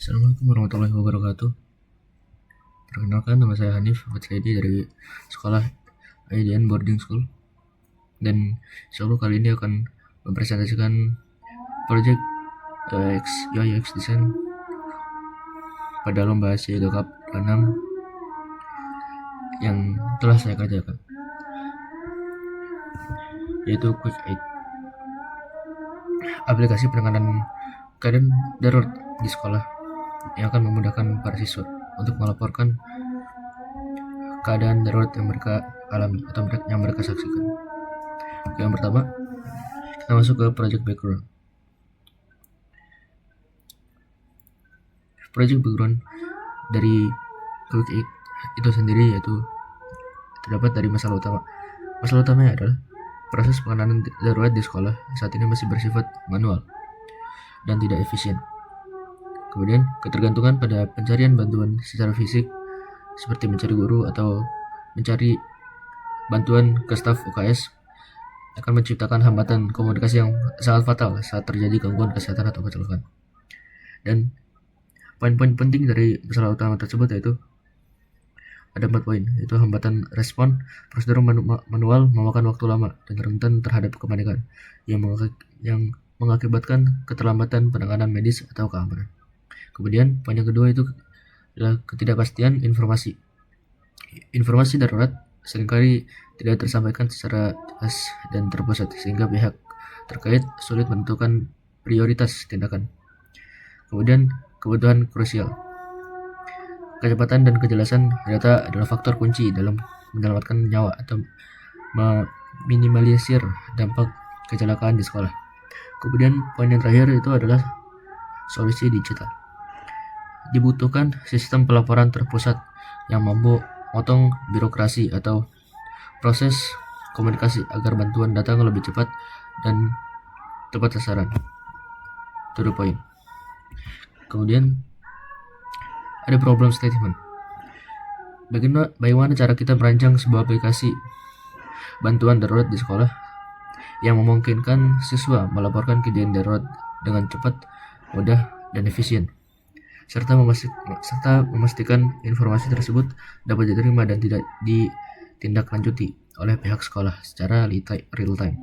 Assalamualaikum warahmatullahi wabarakatuh. Perkenalkan, nama saya Hanif Ahmad Saidi dari sekolah IDN Boarding School. Dan insyaallah kali ini akan mempresentasikan project UI UX Design pada lomba Siaga Cup 6 yang telah saya kerjakan, yaitu Quick Aid, aplikasi penanganan keadaan darurat di sekolah yang akan memudahkan para siswa untuk melaporkan keadaan darurat yang mereka alami atau yang mereka saksikan. Yang pertama, kita masuk ke project background. Project background dari Quick Aid itu sendiri yaitu terdapat dari masalah utama. Masalah utamanya adalah proses penanganan darurat di sekolah saat ini masih bersifat manual dan tidak efisien. Kemudian, ketergantungan pada pencarian bantuan secara fisik seperti mencari guru atau mencari bantuan ke staf UKS akan menciptakan hambatan komunikasi yang sangat fatal saat terjadi gangguan kesehatan atau kecelakaan. Dan poin-poin penting dari masalah utama tersebut yaitu ada 4 poin, yaitu hambatan respon, prosedur manual memakan waktu lama dan rentan terhadap kepanikan yang mengakibatkan keterlambatan penanganan medis atau keamanan. Kemudian poin yang kedua itu adalah ketidakpastian informasi. Informasi darurat seringkali tidak tersampaikan secara jelas dan terpusat sehingga pihak terkait sulit menentukan prioritas tindakan. Kemudian kebutuhan krusial. Kecepatan dan kejelasan data adalah faktor kunci dalam menyelamatkan nyawa atau meminimalisir dampak kecelakaan di sekolah. Kemudian poin yang terakhir itu adalah solusi digital. Dibutuhkan sistem pelaporan terpusat yang mampu memotong birokrasi atau proses komunikasi agar bantuan datang lebih cepat dan tepat sasaran. To the point. Kemudian ada problem statement. Bagaimana cara kita merancang sebuah aplikasi bantuan darurat di sekolah yang memungkinkan siswa melaporkan kejadian darurat dengan cepat, mudah, dan efisien, serta memastikan informasi tersebut dapat diterima dan tidak ditindaklanjuti oleh pihak sekolah secara real time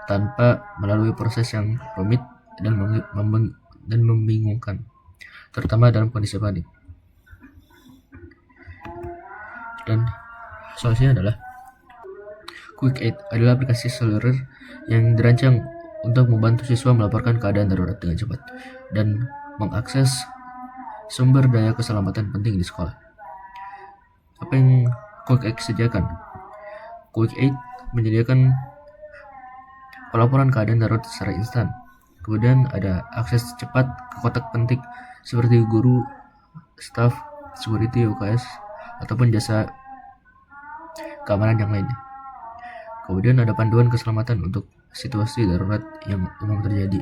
tanpa melalui proses yang rumit dan membingungkan, terutama dalam kondisi panik. Dan solusinya adalah Quick Aid adalah aplikasi seluler yang dirancang untuk membantu siswa melaporkan keadaan darurat dengan cepat dan mengakses sumber daya keselamatan penting di sekolah. Apa yang Quick Aid sediakan? Quick Aid menyediakan pelaporan keadaan darurat secara instan. Kemudian ada akses cepat ke kotak penting seperti guru, staf, security UKS, ataupun jasa keamanan yang lainnya. Kemudian ada panduan keselamatan untuk situasi darurat yang umum terjadi.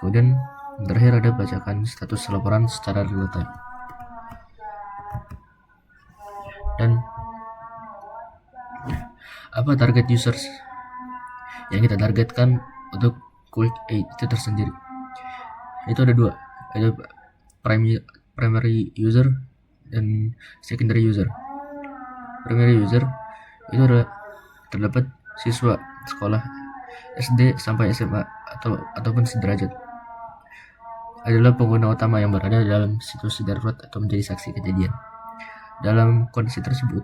Kemudian terakhir ada bacakan status laporan secara real time. Dan apa target users yang kita targetkan untuk Quick Aid itu tersendiri? Itu ada 2, ada primary user dan secondary user. Primary user itu adalah terdapat siswa sekolah SD sampai SMA ataupun sederajat, adalah pengguna utama yang berada dalam situasi darurat atau menjadi saksi kejadian. Dalam kondisi tersebut,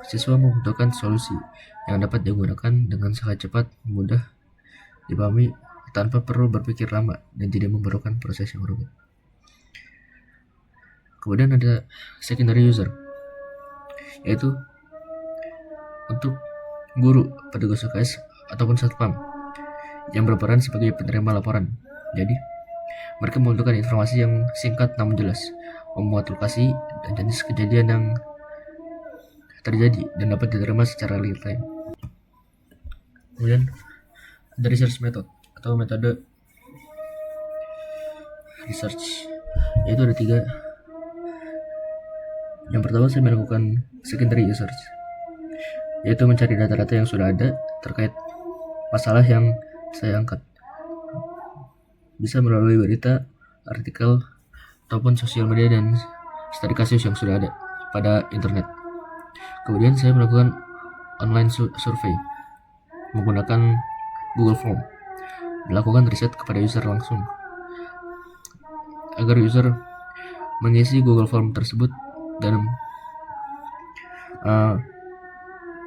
siswa membutuhkan solusi yang dapat digunakan dengan sangat cepat, mudah dipahami, tanpa perlu berpikir lama dan tidak memerlukan proses yang rumit. Kemudian ada secondary user, yaitu untuk guru, petugas UKS, ataupun satpam yang berperan sebagai penerima laporan. Jadi, mereka membutuhkan informasi yang singkat namun jelas, memuat lokasi dan jenis kejadian yang terjadi dan dapat diterima secara real time. Kemudian ada research method atau metode research, yaitu ada 3. Yang pertama, saya melakukan secondary research, yaitu mencari data-data yang sudah ada terkait masalah yang saya angkat. Bisa melalui berita, artikel, ataupun sosial media dan studi kasus yang sudah ada pada internet. Kemudian saya melakukan online survei menggunakan Google Form, melakukan riset kepada user langsung agar user mengisi Google Form tersebut dan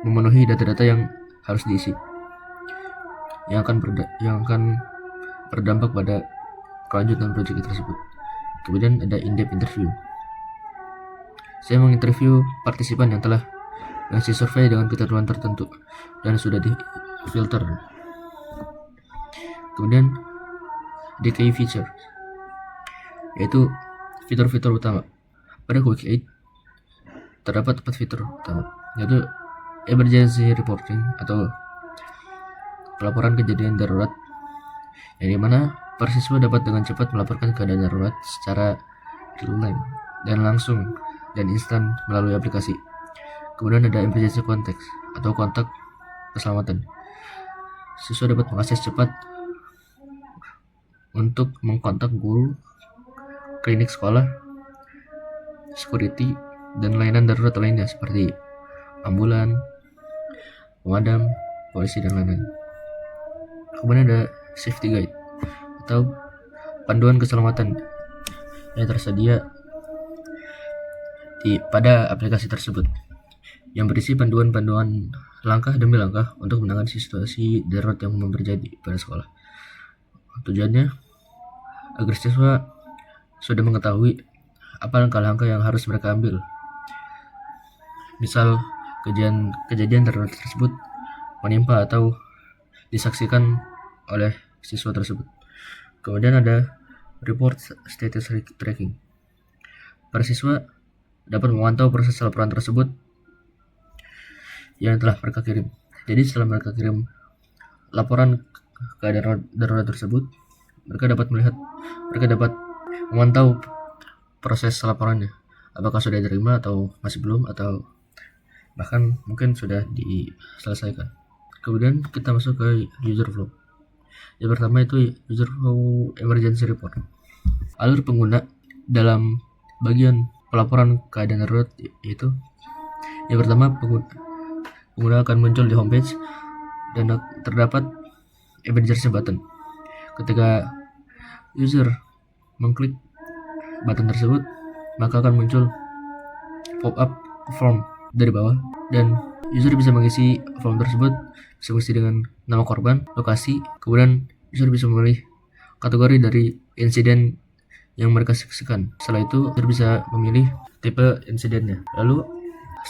memenuhi data-data yang harus diisi yang akan berdampak pada kelanjutan proyek tersebut. Kemudian ada in-depth interview. Saya menginterview partisipan yang telah mengisi survei dengan ketentuan tertentu dan sudah difilter. Kemudian the key feature, yaitu fitur-fitur utama. Pada Quick 8 terdapat 4 fitur utama, yaitu emergency reporting atau pelaporan kejadian darurat, yang dimana para siswa dapat dengan cepat melaporkan keadaan darurat secara real time dan langsung dan instan melalui aplikasi. Kemudian ada emergency contact atau kontak keselamatan. Siswa dapat mengakses cepat untuk mengkontak guru, klinik sekolah, security, dan layanan darurat lainnya seperti ambulan, pemadam, polisi, dan lain-lain. Kemudian ada safety guide atau panduan keselamatan yang tersedia pada aplikasi tersebut, yang berisi panduan-panduan langkah demi langkah untuk menangani situasi darurat yang terjadi pada sekolah. Tujuannya agar siswa sudah mengetahui apa langkah-langkah yang harus mereka ambil. Misal kejadian darurat tersebut menimpa atau disaksikan oleh siswa tersebut. Kemudian ada report status tracking. Para siswa dapat memantau proses laporan tersebut yang telah mereka kirim. Jadi setelah mereka kirim laporan keadaan darurat tersebut, mereka dapat memantau proses laporannya, apakah sudah diterima atau masih belum, atau bahkan mungkin sudah diselesaikan. Kemudian kita masuk ke user flow. Yang pertama itu user flow emergency report. Alur pengguna dalam bagian pelaporan keadaan darurat yaitu yang pertama, pengguna akan muncul di homepage dan terdapat emergency button. Ketika user mengklik button tersebut, maka akan muncul pop-up form dari bawah, dan user bisa mengisi form tersebut sesuai dengan nama korban, lokasi, kemudian user bisa memilih kategori dari insiden yang mereka saksikan. Setelah itu, user bisa memilih tipe insidennya. Lalu,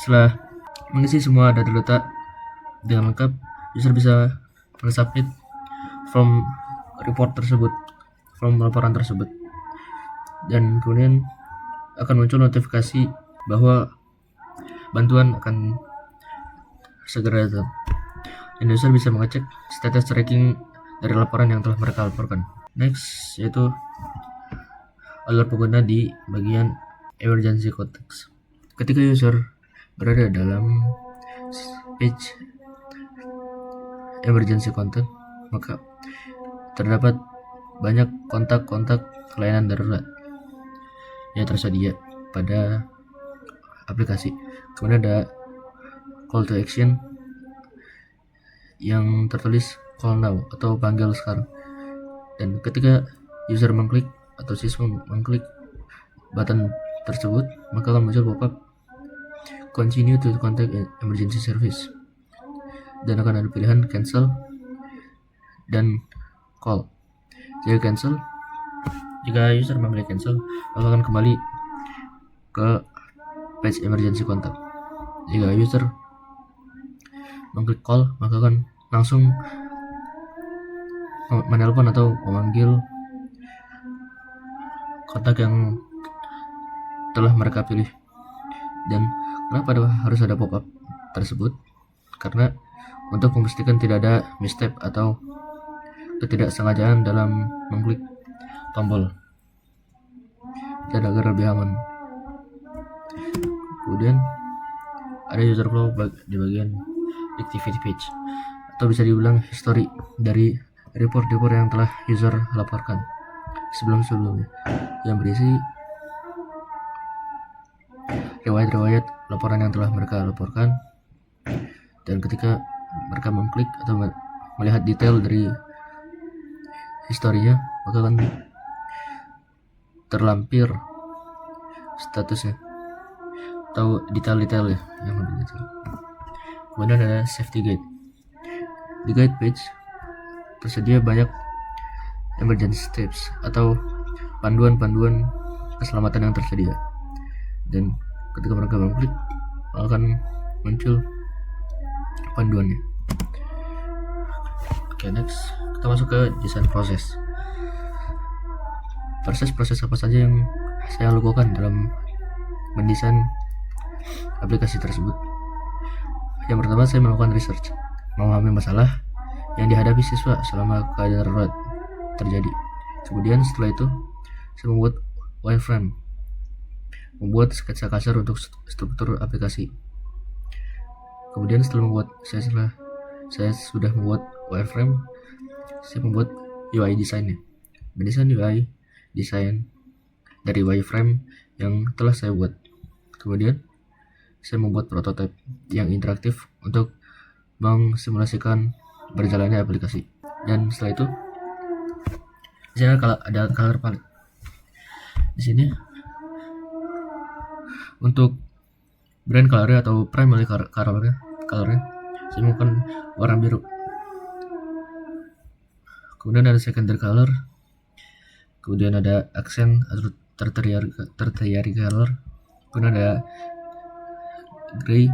setelah mengisi semua data-data dengan lengkap, user bisa men-submit form report tersebut, form laporan tersebut, dan kemudian akan muncul notifikasi bahwa bantuan akan segera datang. Dan user bisa mengecek status tracking dari laporan yang telah mereka laporkan. Next, yaitu alur pengguna di bagian emergency context. Ketika user berada dalam page emergency contact, maka terdapat banyak kontak-kontak layanan darurat yang tersedia pada aplikasi. Kemudian ada call to action yang tertulis call now atau panggil sekarang, dan ketika user mengklik atau siswa mengklik button tersebut, maka akan muncul pop-up continue to contact emergency service, dan akan ada pilihan cancel dan call. Jika user memilih cancel, maka akan kembali ke page emergency contact. Jika user mengklik call, maka akan langsung menelpon atau memanggil kontak yang telah mereka pilih. Dan kenapa harus ada pop-up tersebut? Karena untuk memastikan tidak ada misstep atau ketidaksengajaan dalam mengklik tombol, dan agar lebih aman. Kemudian ada user flow di bagian activity page, atau bisa dibilang history dari report-report yang telah user laporkan sebelum-sebelumnya, yang berisi riwayat-riwayat laporan yang telah mereka laporkan, dan ketika mereka mengklik atau melihat detail dari historinya, maka akan terlampir statusnya atau detail-detailnya yang lebih detail. Kemudian ada safety guide. Di guide page tersedia banyak emergency tips atau panduan-panduan keselamatan yang tersedia, dan ketika mereka mengklik akan muncul panduannya. Oke, next kita masuk ke desain proses. Proses apa saja yang saya lakukan dalam mendesain aplikasi tersebut? Yang pertama, saya melakukan research, memahami masalah yang dihadapi siswa selama keadaan darurat terjadi. Kemudian setelah itu saya membuat wireframe, membuat sketsa kasar untuk struktur aplikasi. Kemudian setelah saya sudah membuat wireframe, saya membuat UI desainnya. Mendesain UI desain dari wireframe yang telah saya buat. Kemudian saya membuat prototipe yang interaktif untuk mengsimulasikan berjalannya aplikasi. Dan setelah itu di sini ada color palette. Di sini untuk brand color atau primary colornya saya menggunakan warna biru. Kemudian ada secondary color, kemudian ada accent atau tertiary color, kemudian ada gray,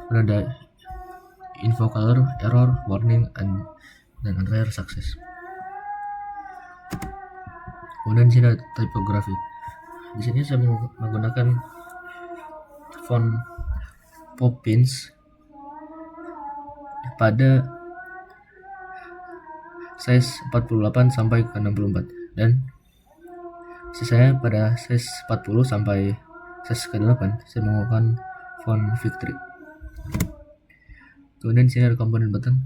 kemudian ada info color, error, warning, dan rare success. Kemudian di sini ada typography. Di sini saya menggunakan font Poppins pada size 48 sampai ke 64, dan sisanya pada size 40 sampai size ke-8 saya menggunakan font Victory. Kemudian di sini ada komponen button.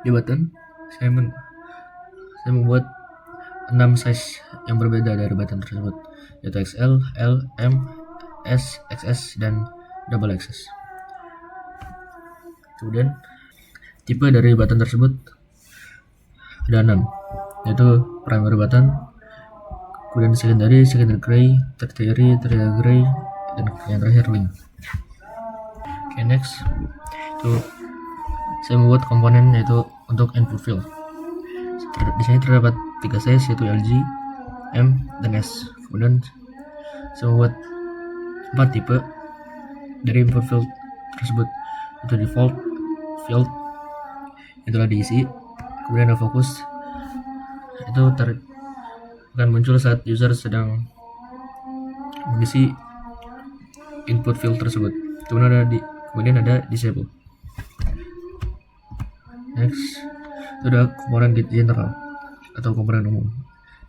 Di button saya membuat 6 size yang berbeda dari button tersebut, yaitu XL, L, M, S, XS, dan double XS. Kemudian tipe dari button tersebut ada 6, yaitu primary button, kemudian secondary gray, tertiary gray, dan yang terakhir link. Oke, next itu saya membuat komponen yaitu untuk input field. Di sini terdapat 3 size, yaitu LG, M, dan S. Kemudian saya membuat 4 tipe dari input field tersebut, yaitu default field yang telah diisi, kemudian ada focus, itu akan muncul saat user sedang mengisi input field tersebut. Kemudian ada disable. Next itu ada komponen general atau komponen umum.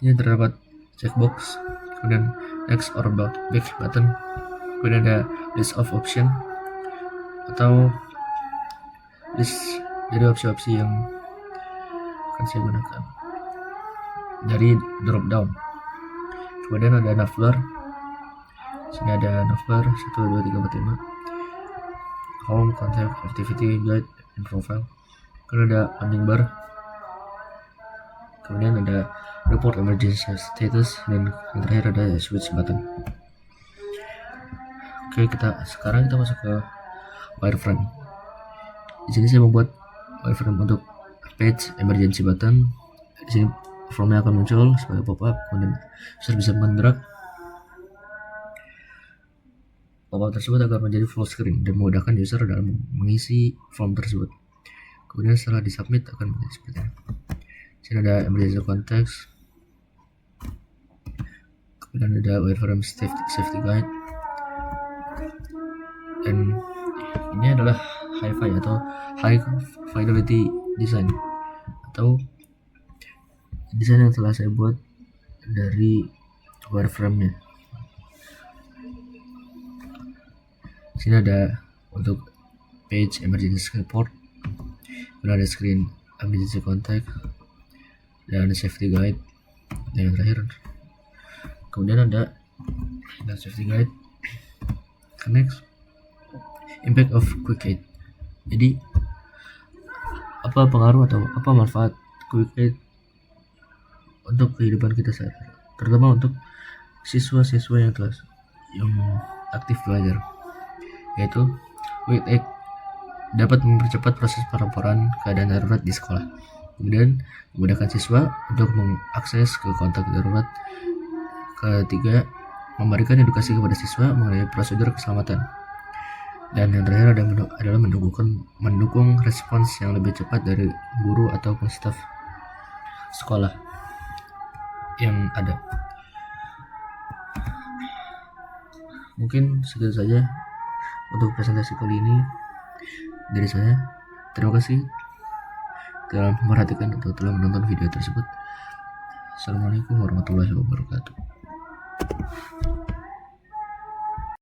Ini terdapat checkbox, kemudian next or back button, kemudian ada list of option atau list dari opsi-opsi yang akan saya gunakan dari drop down. Kemudian ada navbar. Sini ada navbar 1, 2, 3, 4, 5, home, contact, activity, guide, and profile. Kemudian ada landing bar, kemudian ada report emergency status, dan yang terakhir ada switch button. Oke, sekarang kita masuk ke wireframe. Di sini saya membuat wireframe untuk page emergency button. Di sini formnya akan muncul sebagai pop-up, kemudian user bisa mendrag pop-up tersebut agar menjadi full screen dan memudahkan user dalam mengisi form tersebut. Kemudian setelah disubmit akan menjadi seperti ini. Di sini ada emergency context, kemudian ada wireframe safety guide, dan ini adalah hi-fi atau high fidelity design atau desain yang telah saya buat dari wireframe-nya. Di sini ada untuk page emergency report, kemudian ada screen emergency contact, dan safety guide, Dan yang terakhir, kemudian ada safety guide. Next, impact of quick aid. Jadi apa pengaruh atau apa manfaat quick aid untuk kehidupan kita sehari-hari, terutama untuk siswa-siswa yang aktif belajar, yaitu quick aid dapat mempercepat proses pelaporan keadaan darurat di sekolah, kemudian memudahkan siswa untuk mengakses ke kontak darurat. Ketiga, memberikan edukasi kepada siswa mengenai prosedur keselamatan. Dan yang terakhir adalah mendukung respons yang lebih cepat dari guru ataupun staf sekolah yang ada. Mungkin segitu saja untuk presentasi kali ini dari saya. Terima kasih telah memperhatikan atau telah menonton video tersebut. Assalamualaikum warahmatullahi wabarakatuh.